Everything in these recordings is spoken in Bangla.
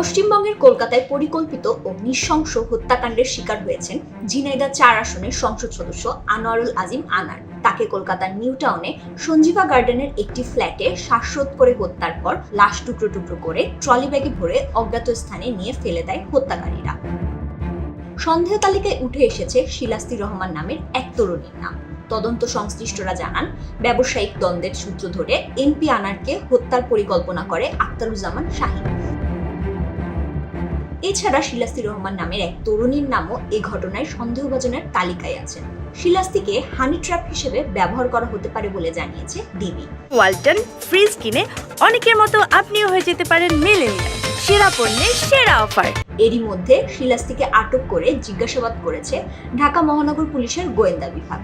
পশ্চিমবঙ্গের কলকাতায় পরিকল্পিত ও নৃশংস হত্যাকাণ্ডের শিকার হয়েছেন ঝিনাইদহ ৪ আসনের সংসদ সদস্য আনোয়ারুল আজিম আনার। তাকে কলকাতার নিউ টাউনে সঞ্জীবা গার্ডেনের একটি ফ্ল্যাটে শ্বাসরোধ করে হত্যার পর লাশ টুকরো টুকরো করে ট্রলি ব্যাগে ভরে অজ্ঞাত স্থানে নিয়ে ফেলে দেয় হত্যাকারীরা। সন্দেহ তালিকায় উঠে এসেছে শিলাস্তি রহমান নামের এক তরুণীর নাম। তদন্ত সংশ্লিষ্টরা জানান, ব্যবসায়িক দ্বন্দ্বের সূত্র ধরে এমপি আনারকে হত্যার পরিকল্পনা করে আখতারুজ্জামান শাহীন। এছাড়া শিলাস্তি রহমান নামের এক তরুণীর নামও এ ঘটনায় সন্দেহভাজনের তালিকায় আছেন। শিলাস্তিকে হানি ট্র্যাপ হিসেবে ব্যবহার করা হতে পারে বলে জানিয়েছে ডিবি। ওয়ালটন ফ্রিজ কিনে অনেকের মতো আপনিও হয়ে যেতে পারেন মিলেনিয়াল। সেরা পণ্যের সেরা অফার। এরই মধ্যে শিলাস্তিকে আটক করে জিজ্ঞাসাবাদ করেছে ঢাকা মহানগর পুলিশের গোয়েন্দা বিভাগ।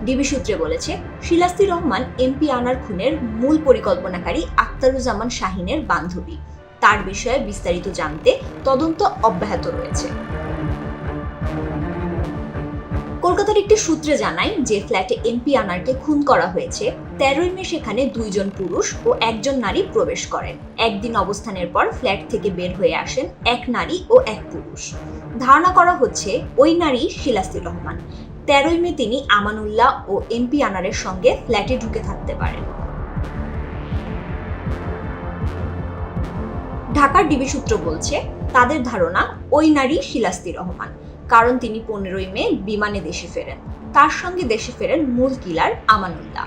ডিবি সূত্রে বলেছে, শিলাস্তি রহমান এমপি আনার খুনের মূল পরিকল্পনাকারী আখতারুজ্জামান শাহীনের বান্ধবী। তার বিষয়ে বিস্তারিত জানতে তদন্ত অব্যাহত রয়েছে। কলকাতার একটি সূত্রে জানায় যে ফ্ল্যাটে এমপি আনারকে খুন করা হয়েছে 13ই মে সেখানে 2 জন পুরুষ ও 1 জন নারী প্রবেশ করেন। একদিন অবস্থানের পর ফ্ল্যাট থেকে বের হয়ে আসেন 1 নারী ও 1 পুরুষ। ধারণা করা হচ্ছে ওই নারী শিলাস্তি রহমান। 13ই মে তিনি আমানুল্লাহ ও এমপি আনারের সঙ্গে ফ্ল্যাটে ঢুকে থাকতে পারেন। ঢাকার ডিবি সূত্র বলছে, তাদের ধারণা ওই নারী শিলাস্তি রহমান, কারণ তিনি 15ই মে বিমানে দেশে ফেরেন। তার সঙ্গে দেশে ফেরেন মূল কিলার আমানুল্লাহ।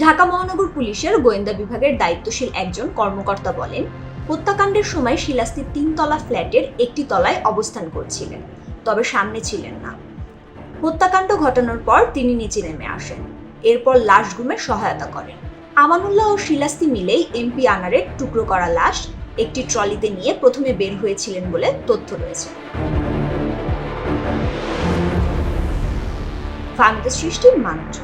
ঢাকা মহানগর পুলিশের গোয়েন্দা বিভাগের দায়িত্বশীল একজন কর্মকর্তা বলেন, হত্যাকাণ্ডের সময় শিলাস্তি 3 তলা ফ্ল্যাটের একটি তলায় অবস্থান করছিলেন, তবে সামনে ছিলেন না। হত্যাকাণ্ড ঘটানোর পর তিনি নিচে নেমে আসেন, এরপর লাশ গুমে সহায়তা করেন। আমানুল্লাহ ও শিলাস্তি মিলেই এমপি আনারের টুকরো করা লাশ একটি ট্রলিতে নিয়ে প্রথমে বের হয়েছিলেন বলে তথ্য রয়েছে। ফাহমিদা সৃষ্টির মানচিত্র।